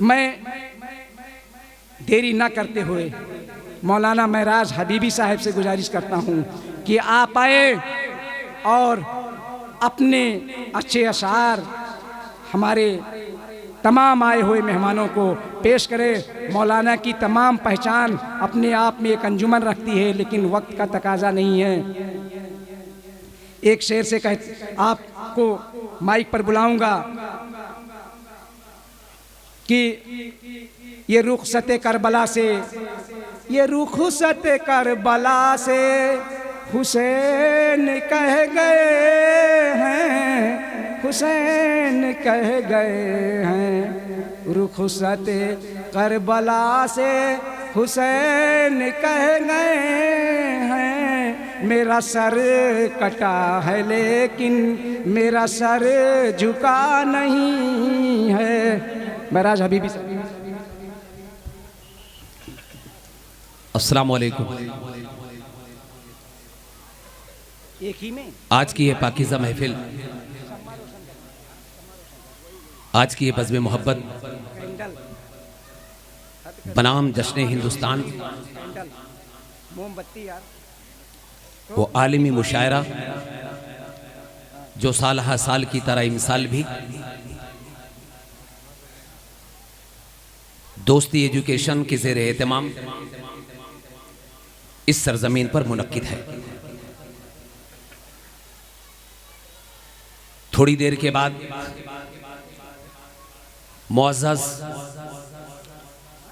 मैं देरी ना करते हुए मौलाना महराज हबीबी साहब से गुजारिश करता हूँ कि आप आए और अपने अच्छे अशार हमारे तमाम आए हुए मेहमानों को पेश करें। मौलाना की तमाम पहचान अपने आप में एक अंजुमन रखती है, लेकिन वक्त का तकाजा नहीं है। एक शेर से आपको माइक पर बुलाऊंगा कि ये रुखसत करबला से, ये रुखसत करबला से हुसैन कह गए हैं, हुसैन कह गए हैं। रुखसत करबला से हुसैन कह गए हैं। मेरा सर कटा है लेकिन मेरा सर झुका नहीं है। महराज हबीबी अस्सलाम वालेकुम। एक ही में आज की ये पाकीज़ा महफिल, आज की ये बज़्म मोहब्बत बनाम जश्न हिंदुस्तान, मोमबत्ती यार, वो आलमी मुशायरा जो साल हर साल की तरह इमसाल भी दोस्ती एजुकेशन के ज़ेर एहतमाम इस सरजमीन पर मुनक्किद है। थोड़ी देर के बाद मुअज़्ज़ज़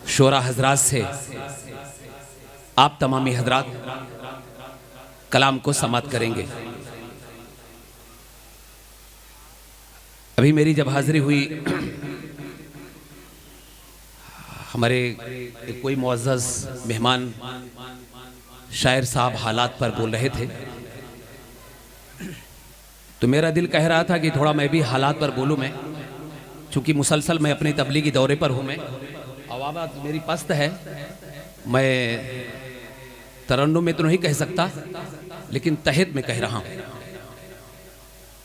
शोरा हजरात से आप तमामी हजरात कलाम को समाअत करेंगे। अभी मेरी जब हाजिरी हुई, हमारे कोई मुअज़्ज़ज़ मेहमान शायर साहब हालात पर बोल रहे थे, तो मेरा दिल कह रहा था कि थोड़ा मैं भी हालात पर बोलूं। मैं चूंकि मुसलसल मैं अपने तबलीगी दौरे पर हूं, मैं आवाज़ मेरी पस्त है, मैं तरन्नुम में तो नहीं कह सकता, लेकिन तहत में कह रहा हूं।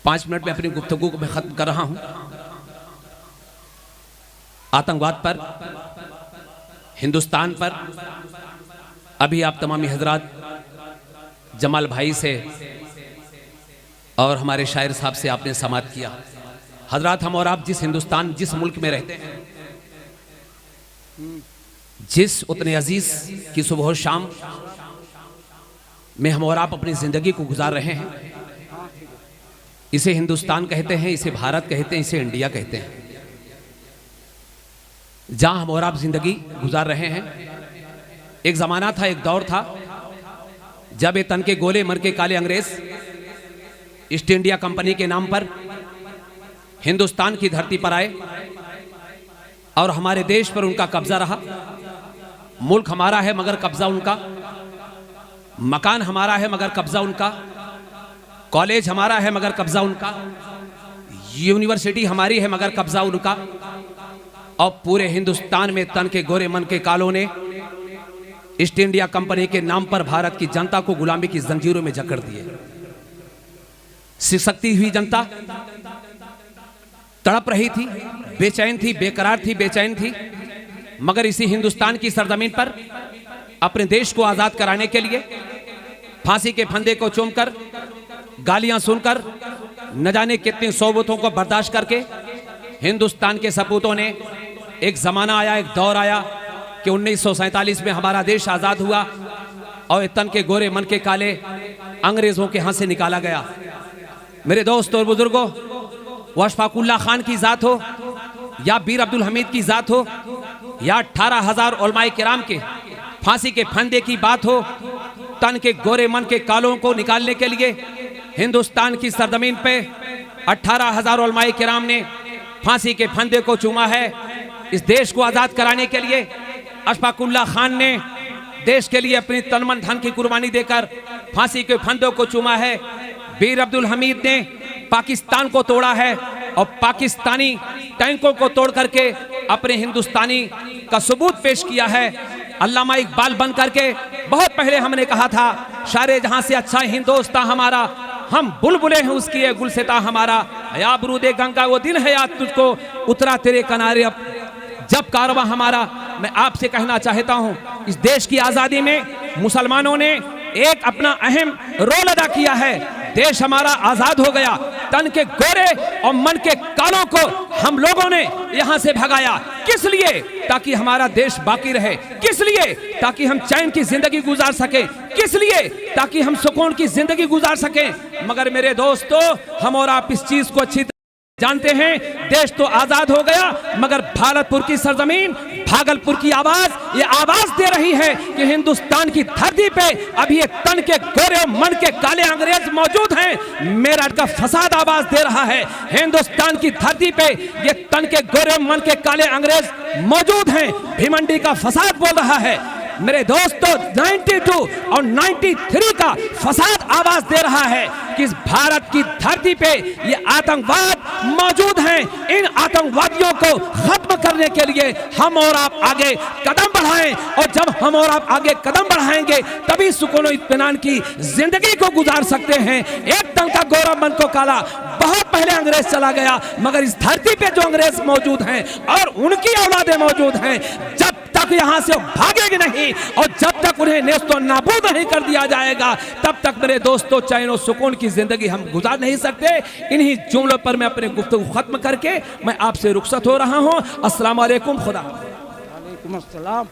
5 मिनट में अपनी गुफ्तगू को मैं ख़त्म कर रहा हूं। आतंकवाद पर, हिंदुस्तान पर अभी आप तमामी हजरात जमाल भाई से और हमारे शायर साहब से आपने समाअत किया। हजरात, हम और आप जिस हिंदुस्तान, जिस मुल्क में रहते हैं, जिस उतने अजीज की सुबह और शाम में हम और आप अपनी जिंदगी को गुजार रहे हैं, इसे हिंदुस्तान कहते हैं, इसे भारत कहते हैं, इसे इंडिया कहते हैं। जहां हम और आप जिंदगी गुजार रहे हैं, एक जमाना था, एक दौर था जब ये तन के गोले मर के काले अंग्रेज ईस्ट इंडिया कंपनी के नाम पर हिंदुस्तान की धरती पर आए और हमारे देश पर उनका कब्जा रहा। मुल्क हमारा है मगर कब्जा उनका, मकान हमारा है मगर कब्जा उनका, कॉलेज हमारा है मगर कब्जा उनका, यूनिवर्सिटी हमारी है मगर कब्जा उनका। और पूरे हिंदुस्तान में तन के गोरे मन के कालों ने ईस्ट इंडिया कंपनी के नाम पर भारत की जनता को गुलामी की जंजीरों में जकड़ दिए। सिसकती हुई जनता तड़प रही थी, बेचैन थी, बेकरार थी, बेचैन थी, मगर इसी हिंदुस्तान की सरजमीन पर अपने देश को आजाद कराने के लिए फांसी के फंदे को चूमकर, गालियां सुनकर, न जाने कितनी सोबतों को बर्दाश्त करके हिंदुस्तान के सपूतों ने, एक जमाना आया, एक दौर आया कि 1947 में हमारा देश आजाद हुआ और तन के गोरे मन के काले अंग्रेजों के हाथ से निकाला गया। मेरे दोस्तों और बुजुर्गों, वो अशफाकुल्लाह खान की जात हो या बीर अब्दुल हमीद की जात हो या 18,000 उलमाए किराम के फांसी के फंदे की बात हो, तन के गोरे मन के कालों को निकालने के लिए हिंदुस्तान की सरजमीन पे 18,000 उलमाए किराम ने फांसी के फंदे को चूमा है। इस देश को आजाद कराने के लिए अशफाकुल्लाह खान ने देश के लिए अपनी तन मन धन की कुर्बानी देकर फांसी के फंदों को चूमा है। बीर अब्दुल हमीद ने पाकिस्तान को तोड़ा है और पाकिस्तानी टैंकों को तोड़ करके अपने हिंदुस्तानी का सबूत पेश किया है। अल्लामा इकबाल बन करके बहुत पहले हमने कहा था, शारे जहां से अच्छा हिंदुस्तान हमारा, हम बुलबुले हैं उसकी ये गुलसिता हमारा। या बरूदे गंगा वो दिन है याद तुझको, उतरा तेरे किनारे अब जब कारवां हमारा, मैं आपसे कहना चाहता हूं, इस देश की आजादी में मुसलमानों ने एक अपना अहम रोल अदा किया है। देश हमारा आजाद हो गया, तन के गोरे और मन के कालों को हम लोगों ने यहां से भगाया। किस लिए? ताकि हमारा देश बाकी रहे। किस लिए? ताकि हम चैन की जिंदगी गुजार सके। किस लिए? ताकि हम सुकून की जिंदगी गुजार सके। मगर मेरे दोस्तों, हम और आप इस चीज को अच्छी जानते हैं, देश तो आजाद हो गया, मगर भारतपुर की सरजमीन, भागलपुर की आवाज ये आवाज दे रही है कि हिंदुस्तान की धरती पे अभी एक तन के गोरे और मन के काले अंग्रेज मौजूद हैं। मेरठ का फसाद आवाज दे रहा है। हिंदुस्तान की धरती पे ये तन के गोरे और मन के काले अंग्रेज मौजूद हैं। भिवंडी का फसाद बोल रहा है। मेरे दोस्तों, 92 और 93 का फसाद आवाज दे रहा है कि इस भारत की धरती पे ये आतंकवाद मौजूद हैं। इन आतंकवादियों को खत्म करने के लिए हम और आप आगे कदम बढ़ाएं, और जब हम और आप आगे कदम बढ़ाएंगे तभी सुकून और इत्मीनान की जिंदगी को गुजार सकते हैं। एक तन का गोरा मन को काला, बहुत पहले अंग्रेज चला गया, मगर इस धरती पे जो अंग्रेज मौजूद हैं और उनकी औलादें मौजूद हैं, जब तक यहां से भागेंगे नहीं और जब तक उन्हें नेस्तो नाबूद नहीं कर दिया जाएगा, तब तक मेरे दोस्तों चैन और सुकून की जिंदगी हम गुजार नहीं सकते। इन्हीं जुमलों पर मैं अपने गुफ्तगू खत्म करके मैं आपसे रुखसत हो रहा हूं। अस्सलाम वालेकुम, खुदा। वालेकुम अस्सलाम।